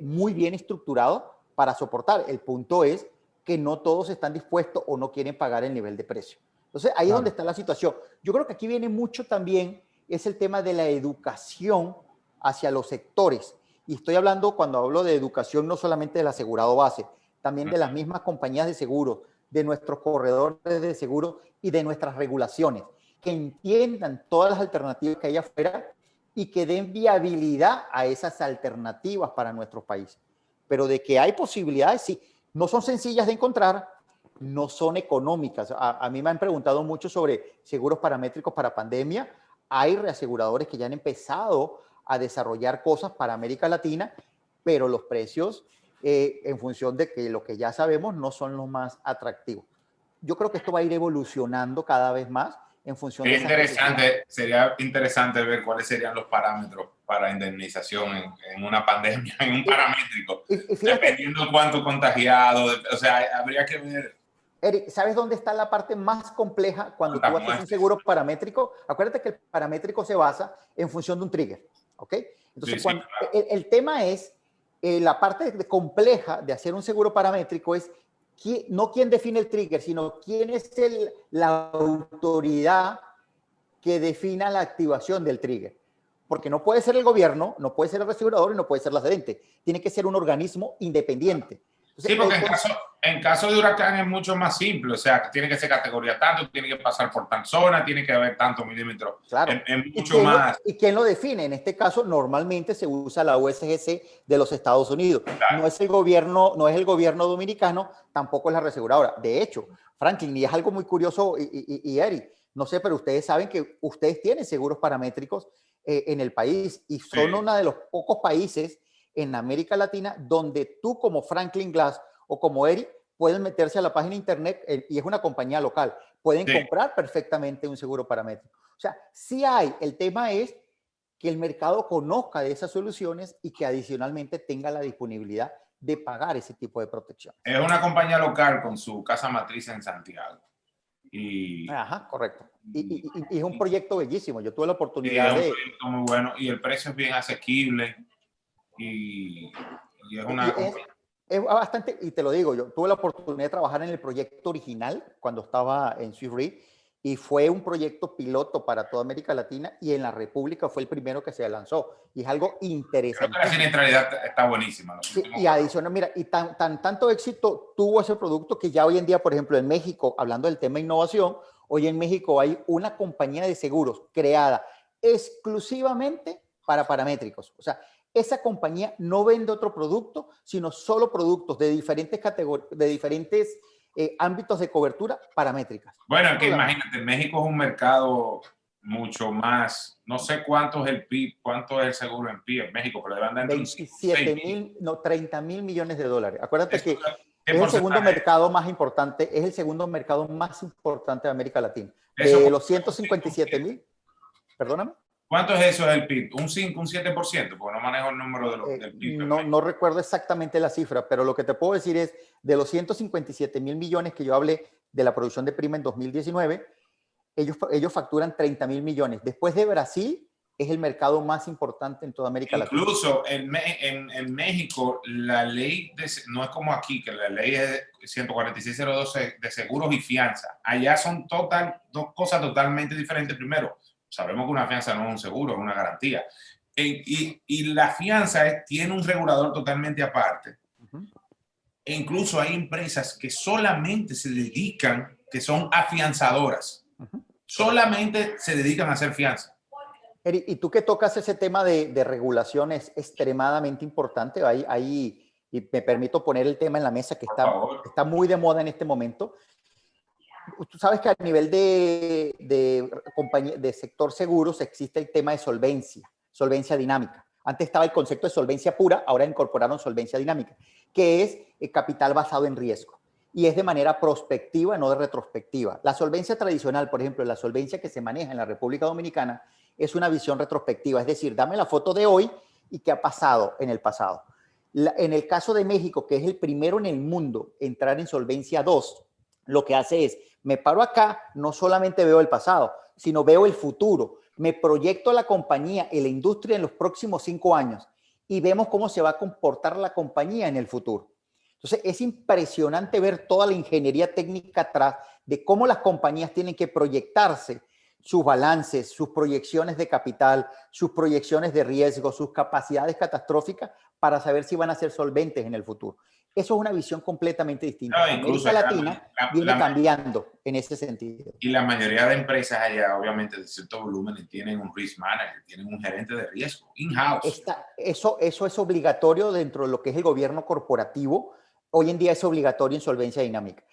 [SPEAKER 3] muy bien estructurados para soportar. El punto es que no todos están dispuestos o no quieren pagar el nivel de precio. Entonces, ahí es donde está la situación. Yo creo que aquí viene mucho también, es el tema de la educación hacia los sectores. Y estoy hablando, cuando hablo de educación, no solamente del asegurado base, también de las mismas compañías de seguros, de nuestros corredores de seguros y de nuestras regulaciones, que entiendan todas las alternativas que hay afuera y que den viabilidad a esas alternativas para nuestro país. Pero de que hay posibilidades, sí. No son sencillas de encontrar, no son económicas. A mí me han preguntado mucho sobre seguros paramétricos para pandemia. Hay reaseguradores que ya han empezado a desarrollar cosas para América Latina, pero los precios, en función de que lo que ya sabemos, no son los más atractivos. Yo creo que esto va a ir evolucionando cada vez más en función de...
[SPEAKER 2] Sería interesante ver cuáles serían los parámetros para indemnización en una pandemia, en un paramétrico. Dependiendo de cuánto contagiado, o sea, habría que ver.
[SPEAKER 3] Eric, ¿sabes dónde está la parte más compleja cuando tú haces un seguro paramétrico? Acuérdate que el paramétrico se basa en función de un trigger, ¿ok? Entonces,
[SPEAKER 2] Sí, claro.
[SPEAKER 3] el tema es, la parte compleja de hacer un seguro paramétrico es no quién define el trigger, sino quién es la autoridad que defina la activación del trigger. Porque no puede ser el gobierno, no puede ser el reasegurador y no puede ser la cedente. Tiene que ser un organismo independiente.
[SPEAKER 2] Entonces, sí, porque en caso de huracán es mucho más simple. O sea, tiene que ser categoría tanto, tiene que pasar por tan zona, tiene que haber tantos milímetros.
[SPEAKER 3] Claro.
[SPEAKER 2] Es mucho más.
[SPEAKER 3] ¿Y quién lo define? En este caso, normalmente se usa la USGC de los Estados Unidos. Claro. No es el gobierno dominicano, tampoco es la reaseguradora. De hecho, Franklin, y es algo muy curioso, y Eric, no sé, pero ustedes saben que ustedes tienen seguros paramétricos en el país y son uno de los pocos países en América Latina donde tú como Franklin Glass o como Eric pueden meterse a la página de internet y es una compañía local. Pueden comprar perfectamente un seguro paramétrico. O sea, sí hay. El tema es que el mercado conozca de esas soluciones y que adicionalmente tenga la disponibilidad de pagar ese tipo de protección.
[SPEAKER 2] Es una compañía local con su casa matriz en Santiago.
[SPEAKER 3] Ajá, correcto. Y es un proyecto bellísimo. Yo tuve la oportunidad
[SPEAKER 2] de... Es un proyecto muy bueno y el precio es bien asequible y es una...
[SPEAKER 3] Es bastante, y te lo digo, yo tuve la oportunidad de trabajar en el proyecto original cuando estaba en Swiss Re y fue un proyecto piloto para toda América Latina y en la República fue el primero que se lanzó y es algo interesante.
[SPEAKER 2] Creo que la siniestralidad está buenísima.
[SPEAKER 3] Sí, y adicional, mira, y tanto éxito tuvo ese producto que ya hoy en día, por ejemplo, en México, hablando del tema de innovación, hoy en México hay una compañía de seguros creada exclusivamente para paramétricos. O sea, esa compañía no vende otro producto, sino solo productos de diferentes categorías, de diferentes ámbitos de cobertura paramétricas.
[SPEAKER 2] Bueno, es que imagínate, México es un mercado mucho más, no sé cuánto es el PIB, cuánto es el seguro en PIB en México, pero deben andar
[SPEAKER 3] 30 mil millones de dólares. Acuérdate que es el segundo mercado más importante, es el segundo mercado más importante de América Latina. De los 157 mil, perdóname.
[SPEAKER 2] ¿Cuánto es eso del PIB? ¿Un 5, un 7%? Porque no manejo el número del PIB.
[SPEAKER 3] No recuerdo exactamente la cifra, pero lo que te puedo decir es, de los 157 mil millones que yo hablé de la producción de prima en 2019, ellos facturan 30 mil millones. Después de Brasil, es el mercado más importante en toda América Latina.
[SPEAKER 2] Incluso en México, la ley, no es como aquí, que la ley es 146.02 de seguros y fianza. Allá son dos cosas totalmente diferentes. Primero, sabemos que una fianza no es un seguro, es una garantía. Y la fianza tiene un regulador totalmente aparte. E incluso hay empresas que solamente se dedican, que son afianzadoras. Solamente se dedican a hacer fianza.
[SPEAKER 3] Eric, y tú que tocas ese tema de regulación es extremadamente importante. Ahí, y me permito poner el tema en la mesa que está muy de moda en este momento. Tú sabes que a nivel de sector seguros existe el tema de solvencia dinámica. Antes estaba el concepto de solvencia pura, ahora incorporaron solvencia dinámica, que es el capital basado en riesgo. Y es de manera prospectiva, no de retrospectiva. La solvencia tradicional, por ejemplo, la solvencia que se maneja en la República Dominicana, es una visión retrospectiva, es decir, dame la foto de hoy y qué ha pasado en el pasado. En el caso de México, que es el primero en el mundo en entrar en solvencia 2, lo que hace es, me paro acá, no solamente veo el pasado, sino veo el futuro. Me proyecto a la compañía y la industria en los próximos 5 años y vemos cómo se va a comportar la compañía en el futuro. Entonces, es impresionante ver toda la ingeniería técnica atrás de cómo las compañías tienen que proyectarse sus balances, sus proyecciones de capital, sus proyecciones de riesgo, sus capacidades catastróficas para saber si van a ser solventes en el futuro. Eso es una visión completamente distinta.
[SPEAKER 2] No, incluso
[SPEAKER 3] América Latina viene cambiando en ese sentido.
[SPEAKER 2] Y la mayoría de empresas allá, obviamente, de cierto volumen, tienen un risk manager, tienen un gerente de riesgo, in-house.
[SPEAKER 3] Eso es obligatorio dentro de lo que es el gobierno corporativo. Hoy en día es obligatorio en solvencia dinámica.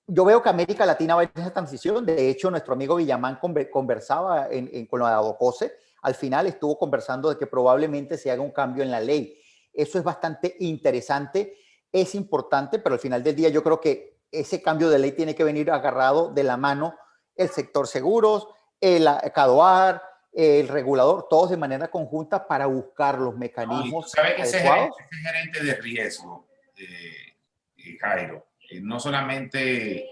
[SPEAKER 3] Yo veo que América Latina va en esa transición. De hecho, nuestro amigo Villamán conversaba con la ADOCOSE. Al final estuvo conversando de que probablemente se haga un cambio en la ley. Eso es bastante interesante, es importante, pero al final del día yo creo que ese cambio de ley tiene que venir agarrado de la mano el sector seguros, el CADOAR, el regulador, todos de manera conjunta para buscar los mecanismos
[SPEAKER 2] ¿Sabes que ese
[SPEAKER 3] adecuados?
[SPEAKER 2] gerente de riesgo, Jairo, no solamente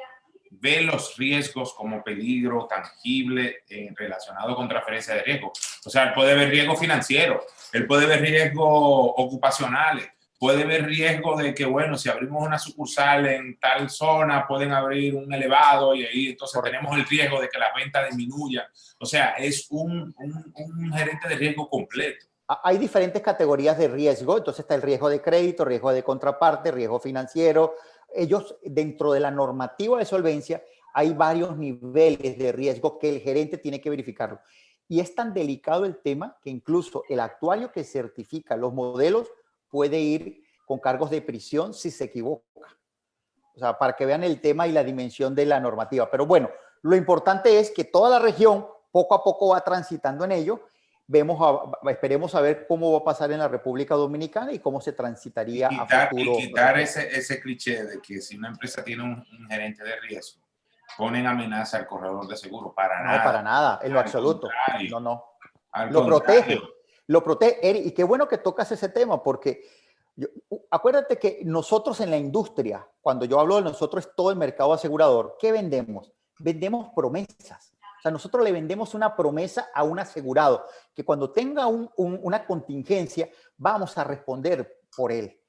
[SPEAKER 2] ve los riesgos como peligro tangible relacionado con transferencia de riesgo? O sea, él puede ver riesgo financiero, él puede ver riesgos ocupacionales, puede ver riesgo de que, bueno, si abrimos una sucursal en tal zona, pueden abrir un elevado y ahí entonces tenemos el riesgo de que las ventas disminuyan. O sea, es un gerente de riesgo completo.
[SPEAKER 3] Hay diferentes categorías de riesgo, entonces está el riesgo de crédito, riesgo de contraparte, riesgo financiero. Ellos, dentro de la normativa de solvencia, hay varios niveles de riesgo que el gerente tiene que verificarlo. Y es tan delicado el tema que incluso el actuario que certifica los modelos puede ir con cargos de prisión si se equivoca. O sea, para que vean el tema y la dimensión de la normativa. Pero bueno, lo importante es que toda la región poco a poco va transitando en ello. Esperemos a ver cómo va a pasar en la República Dominicana y cómo se transitaría a futuro.
[SPEAKER 2] Y quitar ese cliché de que si una empresa tiene un gerente de riesgo, ponen amenaza al corredor de seguro. Para nada.
[SPEAKER 3] No, para nada, en lo absoluto.
[SPEAKER 2] Contrario.
[SPEAKER 3] No.
[SPEAKER 2] Lo protege.
[SPEAKER 3] Lo protege, Eric. Y qué bueno que tocas ese tema, porque acuérdate que nosotros en la industria, cuando yo hablo de nosotros, es todo el mercado asegurador. ¿Qué vendemos? Vendemos promesas. O sea, nosotros le vendemos una promesa a un asegurado, que cuando tenga una contingencia, vamos a responder por él.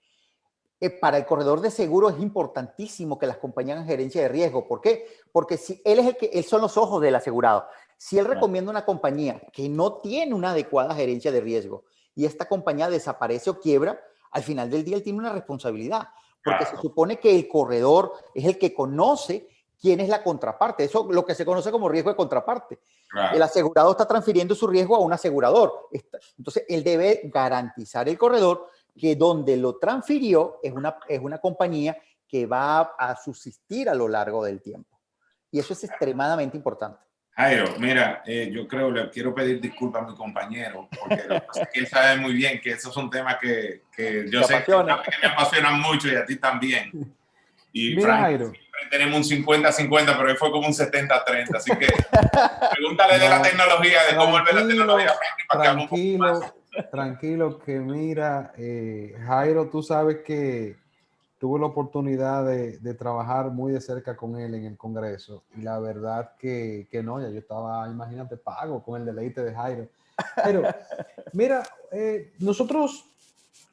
[SPEAKER 3] Para el corredor de seguro es importantísimo que las compañías hagan gerencia de riesgo. ¿Por qué? Porque si él son los ojos del asegurado. Si él recomienda una compañía que no tiene una adecuada gerencia de riesgo y esta compañía desaparece o quiebra, al final del día él tiene una responsabilidad, porque se supone que el corredor es el que conoce quién es la contraparte. Eso es lo que se conoce como riesgo de contraparte. El asegurado está transfiriendo su riesgo a un asegurador. Entonces, él debe garantizar el corredor que donde lo transfirió es una compañía que va a subsistir a lo largo del tiempo. Y eso es extremadamente importante.
[SPEAKER 2] Jairo, mira, yo creo, le quiero pedir disculpas a mi compañero, porque él sabe muy bien que esos son temas que yo sé que me apasionan mucho y a ti también. Y
[SPEAKER 1] mira,
[SPEAKER 2] Frank,
[SPEAKER 1] Jairo,
[SPEAKER 2] tenemos un 50-50, pero hoy fue como un 70-30, así que pregúntale de la tecnología, de cómo él ve la tecnología.
[SPEAKER 1] Tranquilo, que mira, Jairo, tú sabes que tuve la oportunidad de trabajar muy de cerca con él en el Congreso y la verdad que no, ya yo estaba, imagínate, pago con el deleite de Jairo. Pero mira, nosotros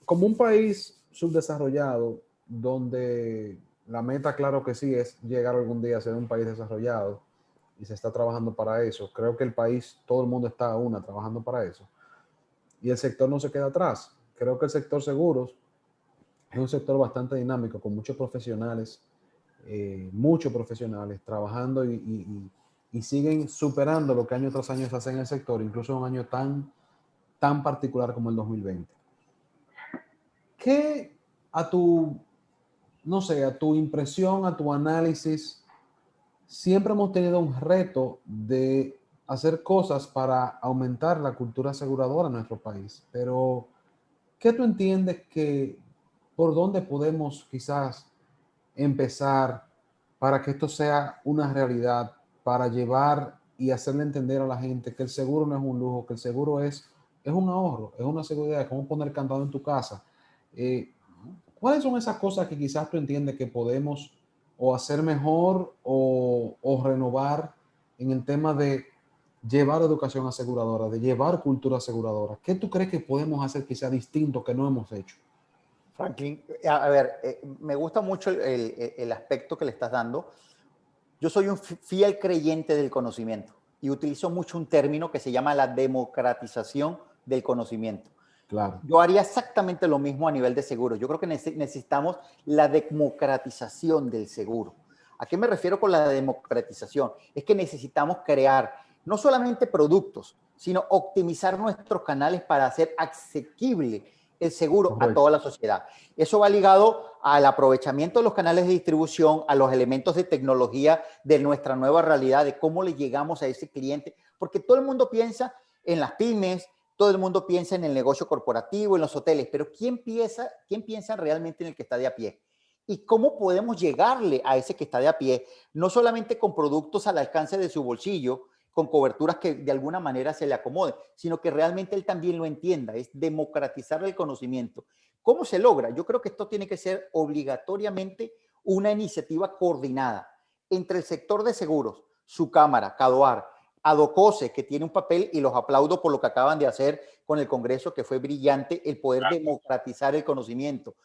[SPEAKER 1] como un país subdesarrollado, donde la meta, claro que sí, es llegar algún día a ser un país desarrollado y se está trabajando para eso. Creo que el país, todo el mundo está trabajando para eso. Y el sector no se queda atrás. Creo que el sector seguros es un sector bastante dinámico, con muchos profesionales trabajando y siguen superando lo que año tras año se hace en el sector, incluso un año tan particular como el 2020. ¿Qué a tu impresión, a tu análisis, siempre hemos tenido un reto de hacer cosas para aumentar la cultura aseguradora en nuestro país. Pero, ¿qué tú entiendes que por dónde podemos quizás empezar para que esto sea una realidad, para llevar y hacerle entender a la gente que el seguro no es un lujo, que el seguro es un ahorro, es una seguridad, es como poner candado en tu casa? Eh, ¿Cuáles son esas cosas que quizás tú entiendes que podemos o hacer mejor o renovar en el tema de llevar educación aseguradora, de llevar cultura aseguradora? ¿Qué tú crees que podemos hacer que sea distinto que no hemos hecho?
[SPEAKER 3] Franklin, a ver, me gusta mucho el aspecto que le estás dando. Yo soy un fiel creyente del conocimiento y utilizo mucho un término que se llama la democratización del conocimiento.
[SPEAKER 1] Claro,
[SPEAKER 3] Yo haría exactamente lo mismo a nivel de seguros. Yo creo que necesitamos la democratización del seguro. ¿A qué me refiero con la democratización? Es que necesitamos crear no solamente productos, sino optimizar nuestros canales para hacer asequible el seguro a toda
[SPEAKER 1] correcto.
[SPEAKER 3] la sociedad. Eso va ligado al aprovechamiento de los canales de distribución, a los elementos de tecnología de nuestra nueva realidad, de cómo le llegamos a ese cliente, porque todo el mundo piensa en las pymes, todo el mundo piensa en el negocio corporativo, en los hoteles, pero quién piensa realmente en el que está de a pie? ¿Y cómo podemos llegarle a ese que está de a pie? No solamente con productos al alcance de su bolsillo, con coberturas que de alguna manera se le acomoden, sino que realmente él también lo entienda, es democratizar el conocimiento. ¿Cómo se logra? Yo creo que esto tiene que ser obligatoriamente una iniciativa coordinada entre el sector de seguros, su cámara, CADOAR, Adocose, que tiene un papel, y los aplaudo por lo que acaban de hacer con el Congreso, que fue brillante, el poder democratizar el conocimiento,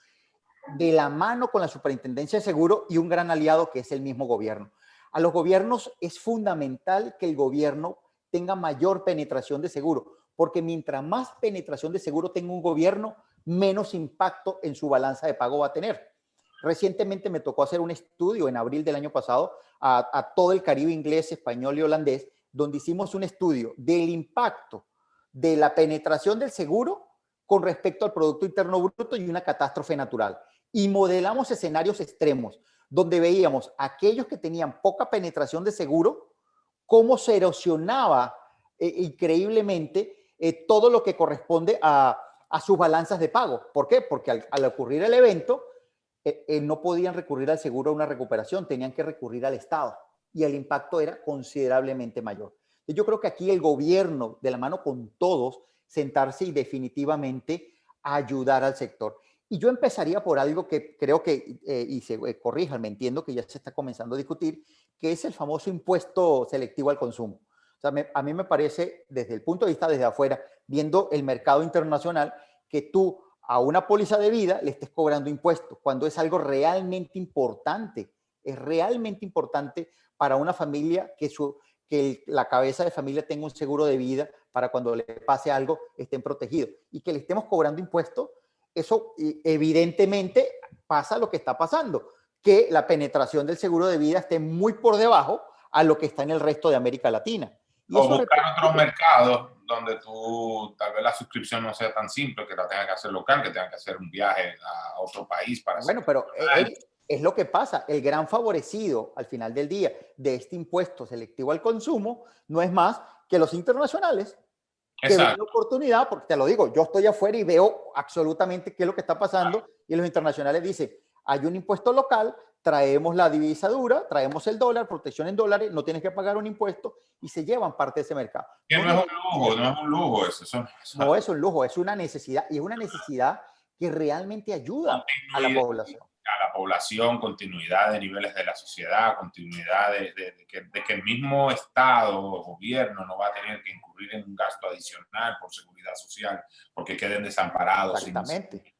[SPEAKER 3] de la mano con la Superintendencia de Seguro y un gran aliado que es el mismo gobierno. A los gobiernos es fundamental que el gobierno tenga mayor penetración de seguro, porque mientras más penetración de seguro tenga un gobierno, menos impacto en su balanza de pago va a tener. Recientemente me tocó hacer un estudio en abril del año pasado a todo el Caribe inglés, español y holandés, donde hicimos un estudio del impacto de la penetración del seguro con respecto al Producto Interno Bruto y una catástrofe natural. Y modelamos escenarios extremos, donde veíamos aquellos que tenían poca penetración de seguro, cómo se erosionaba increíblemente todo lo que corresponde a sus balanzas de pago. ¿Por qué? Porque al ocurrir el evento, no podían recurrir al seguro a una recuperación, tenían que recurrir al Estado y el impacto era considerablemente mayor. Yo creo que aquí el gobierno, de la mano con todos, sentarse y definitivamente ayudar al sector. Y yo empezaría por algo que creo que, y se corrijan, me entiendo que ya se está comenzando a discutir, que es el famoso impuesto selectivo al consumo. O sea, a mí me parece, desde el punto de vista desde afuera, viendo el mercado internacional, que tú a una póliza de vida le estés cobrando impuestos, cuando es algo realmente importante. Es realmente importante para una familia que la cabeza de familia tenga un seguro de vida para cuando le pase algo estén protegidos. Y que le estemos cobrando impuestos, eso evidentemente pasa lo que está pasando, que la penetración del seguro de vida esté muy por debajo a lo que está en el resto de América Latina. Y
[SPEAKER 2] O
[SPEAKER 3] eso
[SPEAKER 2] buscar otros mercados donde tú, tal vez la suscripción no sea tan simple, que la tengas que hacer local, que tengas que hacer un viaje a otro país para hacer.
[SPEAKER 3] bueno, pero es lo que pasa. El gran favorecido al final del día de este impuesto selectivo al consumo no es más que los internacionales que ven la
[SPEAKER 2] Exacto.
[SPEAKER 3] oportunidad, porque te lo digo, yo estoy afuera y veo absolutamente qué es lo que está pasando y los internacionales dicen, hay un impuesto local, traemos la divisa dura, traemos el dólar, protección en dólares, no tienes que pagar un impuesto y se llevan parte de ese mercado.
[SPEAKER 2] Que
[SPEAKER 3] No
[SPEAKER 2] no es un
[SPEAKER 3] necesariamente
[SPEAKER 2] lujo,
[SPEAKER 3] eso.
[SPEAKER 2] no es un lujo eso.
[SPEAKER 3] No es un lujo, es una necesidad y es una necesidad que realmente ayuda a la
[SPEAKER 2] Continuidad
[SPEAKER 3] población.
[SPEAKER 2] a la población, continuidad de niveles de la sociedad, continuidad de que el mismo Estado o gobierno no va a tener que incurrir en un gasto adicional por seguridad social porque queden desamparados.
[SPEAKER 3] Exactamente.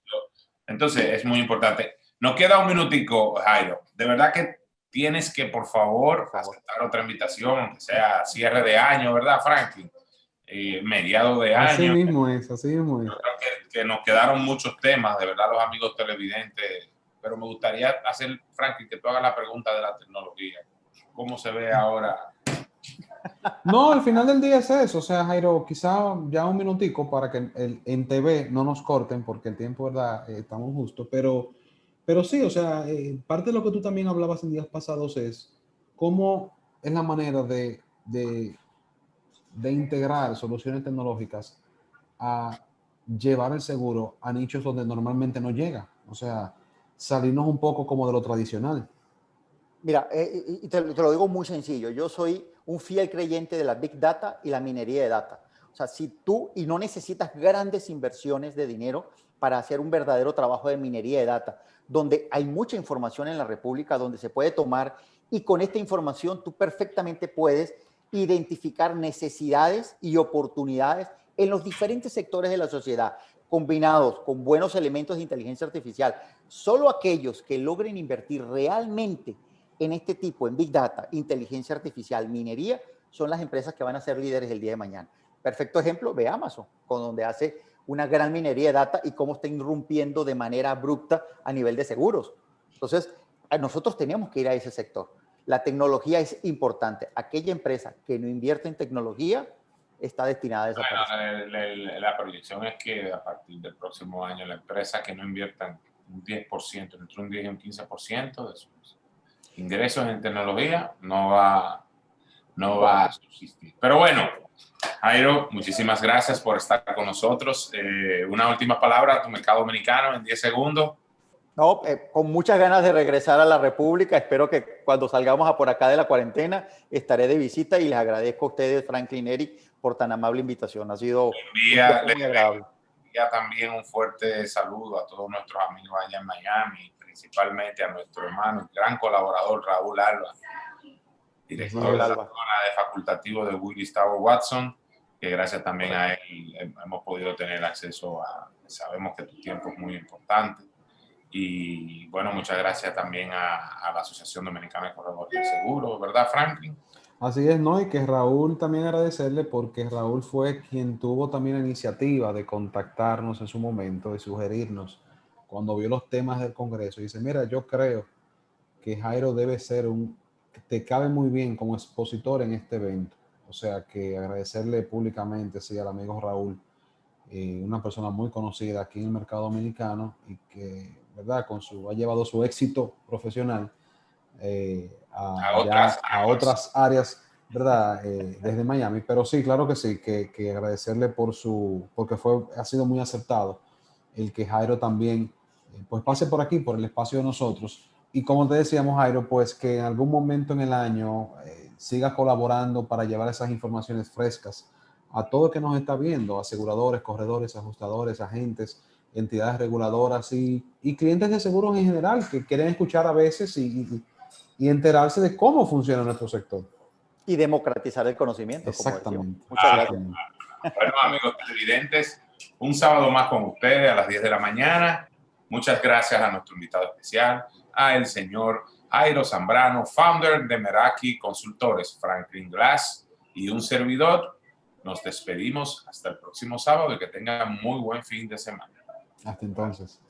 [SPEAKER 2] Entonces, es muy importante. Nos queda un minutico, Jairo. De verdad que tienes que, por favor,
[SPEAKER 3] Por favor.
[SPEAKER 2] aceptar otra invitación, aunque sea cierre de año, ¿verdad, Franklin? Mediado de
[SPEAKER 1] Así
[SPEAKER 2] año.
[SPEAKER 1] mismo es, así mismo es.
[SPEAKER 2] Yo creo que nos quedaron muchos temas, de verdad, los amigos televidentes, pero me gustaría hacer, Franklin, que tú hagas la pregunta de la tecnología. ¿Cómo se ve ahora?
[SPEAKER 1] No, al final del día es eso. O sea, Jairo, quizá ya un minutico para que en TV no nos corten, porque el tiempo, ¿verdad? Estamos justos, pero sí, o sea, parte de lo que tú también hablabas en días pasados es cómo es la manera de de integrar soluciones tecnológicas a llevar el seguro a nichos donde normalmente no llega. O sea, salirnos un poco como de lo tradicional.
[SPEAKER 3] Mira, y te lo digo muy sencillo. Yo soy un fiel creyente de la Big Data y la minería de data. O sea, si tú, y no necesitas grandes inversiones de dinero para hacer un verdadero trabajo de minería de data, donde hay mucha información en la República, donde se puede tomar, y con esta información tú perfectamente puedes identificar necesidades y oportunidades en los diferentes sectores de la sociedad, combinados con buenos elementos de inteligencia artificial. Solo aquellos que logren invertir realmente en este tipo, en Big Data, inteligencia artificial, minería, son las empresas que van a ser líderes el día de mañana. Perfecto ejemplo, ve Amazon, con donde hace una gran minería de data y cómo está irrumpiendo de manera abrupta a nivel de seguros. Entonces, nosotros tenemos que ir a ese sector. La tecnología es importante. Aquella empresa que no invierte en tecnología está destinada a desaparecer.
[SPEAKER 2] Bueno, la proyección es que a partir del próximo año la empresa que no invierta un 10%, entre un 10 y un 15% de sus ingresos en tecnología no va a subsistir. Pero bueno, Jairo, muchísimas gracias por estar con nosotros. Una última palabra a tu mercado dominicano en 10 segundos.
[SPEAKER 3] No, con muchas ganas de regresar a la República. Espero que cuando salgamos a por acá de la cuarentena estaré de visita y les agradezco a ustedes, Franklin, Eric, por tan amable invitación. Ha sido muy agradable.
[SPEAKER 2] Ya también un fuerte saludo a todos nuestros amigos allá en Miami, principalmente a nuestro hermano, gran colaborador Raúl Alba, director de la zona de facultativo de Willis Tower Watson, que gracias también a él hemos podido tener acceso a, sabemos que tu tiempo es muy importante. Y bueno, muchas gracias también a la Asociación Dominicana de Corredores de Seguros, ¿verdad, Franklin?
[SPEAKER 1] Así es, ¿no? Y que Raúl también agradecerle porque Raúl fue quien tuvo también la iniciativa de contactarnos en su momento, de sugerirnos cuando vio los temas del Congreso. Y dice, mira, yo creo que Jairo debe ser te cabe muy bien como expositor en este evento. O sea, que agradecerle públicamente, sí, al amigo Raúl, una persona muy conocida aquí en el mercado dominicano y que, ¿verdad? Ha llevado su éxito profesional a otras áreas, ¿verdad? Desde Miami. Pero sí, claro que sí, que agradecerle porque ha sido muy acertado el que Jairo también pues pase por aquí, por el espacio de nosotros. Y como te decíamos, Jairo, pues que en algún momento en el año siga colaborando para llevar esas informaciones frescas a todo el que nos está viendo, aseguradores, corredores, ajustadores, agentes, entidades reguladoras y clientes de seguros en general que quieren escuchar a veces y enterarse de cómo funciona nuestro sector.
[SPEAKER 3] Y democratizar el conocimiento.
[SPEAKER 1] Exactamente.
[SPEAKER 3] Como muchas gracias.
[SPEAKER 2] Bueno, amigos televidentes, un sábado más con ustedes a las 10 de la mañana. Muchas gracias a nuestro invitado especial, a el señor Jairo Zambrano, founder de Meraki Consultores, Franklin Glass y un servidor. Nos despedimos hasta el próximo sábado y que tengan muy buen fin de semana.
[SPEAKER 1] Hasta entonces.